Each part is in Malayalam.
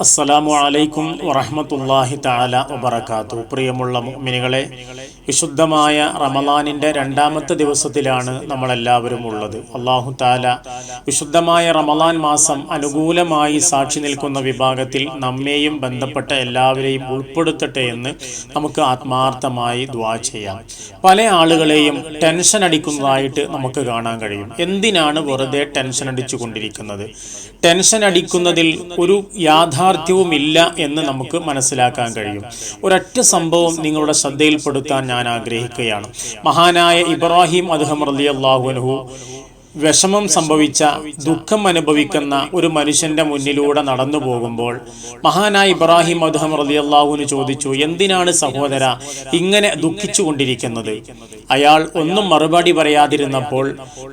അസ്സലാമു അലൈക്കും വറഹ്മത്തുള്ളാഹി തആല വബറകാതുഹു. പ്രിയമുള്ള മുഅ്മിനുകളെ, വിശുദ്ധമായ റമളാനിൻ്റെ രണ്ടാമത്തെ ദിവസത്തിലാണ് നമ്മളെല്ലാവരും ഉള്ളത്. അല്ലാഹു തആല വിശുദ്ധമായ റമളാൻ മാസം അനുകൂലമായി സാക്ഷി നിൽക്കുന്ന വിഭാഗത്തിൽ നമ്മെയും ബന്ധപ്പെട്ട എല്ലാവരെയും ഉൾപ്പെടുത്തട്ടെ എന്ന് നമുക്ക് ആത്മാർത്ഥമായി ദുആ ചെയ്യാം. പല ആളുകളെയും ടെൻഷൻ അടിക്കുന്നതായിട്ട് നമുക്ക് കാണാൻ കഴിയും. എന്തിനാണ് വെറുതെ ടെൻഷൻ അടിച്ചു കൊണ്ടിരിക്കുന്നത്? ടെൻഷൻ അടിക്കുന്നതിൽ ഒരു യാഥാർത്ഥ്യവുമില്ല എന്ന് നമുക്ക് മനസ്സിലാക്കാൻ കഴിയും. ഒരൊറ്റ സംഭവം നിങ്ങളുടെ ശ്രദ്ധയിൽപ്പെടുത്താൻ ഞാൻ ആഗ്രഹിക്കുകയാണ്. മഹാനായ ഇബ്രാഹിം അദ്ഹം റളിയല്ലാഹു അൻഹു വിഷമം സംഭവിച്ച, ദുഃഖം അനുഭവിക്കുന്ന ഒരു മനുഷ്യന്റെ മുന്നിലൂടെ നടന്നു പോകുമ്പോൾ മഹാനായ ഇബ്രാഹിം അദ്ഹം റളിയല്ലാഹു അൻഹു ചോദിച്ചു, എന്തിനാണ് സഹോദര ഇങ്ങനെ ദുഃഖിച്ചു കൊണ്ടിരിക്കുന്നത്? അയാൾ ഒന്നും മറുപടി പറയാതിരുന്നപ്പോൾ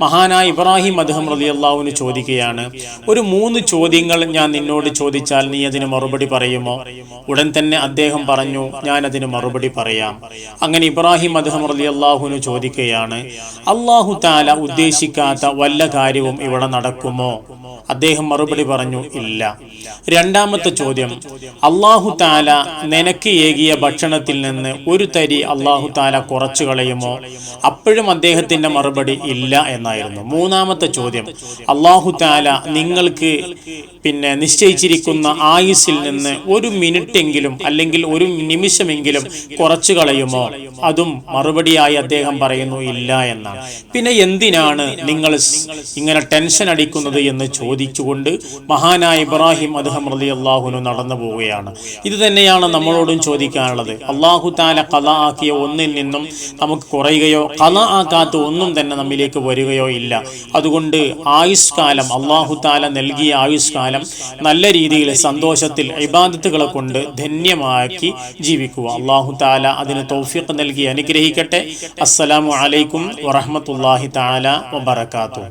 മഹാനായ ഇബ്രാഹിം അദ്ഹം റളിയല്ലാഹു അൻഹു ചോദിക്കുകയാണ്, ഒരു 3 ചോദ്യങ്ങൾ ഞാൻ നിന്നോട് ചോദിച്ചാൽ നീ അതിന് മറുപടി പറയുമോ? ഉടൻ തന്നെ അദ്ദേഹം പറഞ്ഞു, ഞാൻ അതിന് മറുപടി പറയാം. അങ്ങനെ ഇബ്രാഹിം അദ്ഹം റളിയല്ലാഹു അൻഹു ചോദിക്കുകയാണ്, അല്ലാഹു തആല ഉദ്ദേശിക്കാത്ത വല്ല കാര്യവും ഇവിടെ നടക്കുമോ? അദ്ദേഹം മറുപടി പറഞ്ഞു, ഇല്ല. രണ്ടാമത്തെ ചോദ്യം, അല്ലാഹു തആല നിനക്ക് ഏകിയ ഭക്ഷണത്തിൽ നിന്ന് ഒരു തരി അല്ലാഹു തആല കുറച്ചു കളയുമോ? അപ്പോഴും അദ്ദേഹത്തിന്റെ മറുപടി ഇല്ല എന്നായിരുന്നു. മൂന്നാമത്തെ ചോദ്യം, അല്ലാഹു തആല നിങ്ങൾക്ക് നിശ്ചയിച്ചിരിക്കുന്ന ആയുസ്സിൽ നിന്ന് ഒരു മിനിറ്റെങ്കിലും അല്ലെങ്കിൽ ഒരു നിമിഷമെങ്കിലും കുറച്ചു കളയുമോ? അതും മറുപടിയായി അദ്ദേഹം പറയുന്നു, ഇല്ല എന്നാണ്. പിന്നെ എന്തിനാണ് നിങ്ങൾ ഇങ്ങനെ ടെൻഷൻ അടിക്കുന്നത് എന്ന് ചോദിച്ചുകൊണ്ട് മഹാനായ ഇബ്രാഹിം അദ്ഹം റളിയല്ലാഹു അൻഹു നടന്നു പോവുകയാണ്. ഇത് തന്നെയാണ് നമ്മളോടും ചോദിക്കാനുള്ളത്. അല്ലാഹു തആല ഖളാ ആക്കിയ ഒന്നിൽ നിന്നും നമുക്ക് കുറയുകയോ ഖളാ ആക്കാത്ത ഒന്നും തന്നെ നമ്മിലേക്ക് വരികയോ ഇല്ല. അതുകൊണ്ട് ആയുഷ്കാലം, അല്ലാഹു തആല നൽകിയ ആയുഷ്കാലം നല്ല രീതിയിൽ സന്തോഷത്തിൽ ഇബാദത്തുകളെ കൊണ്ട് ധന്യമാക്കി ജീവിക്കുക. അല്ലാഹു തആല അതിന് തൗഫീഖ് നൽകി അനുഗ്രഹിക്കട്ടെ. അസ്സലാമു അലൈക്കും വറഹ്മത്തുള്ളാഹി തആല വബറകാതുഹു.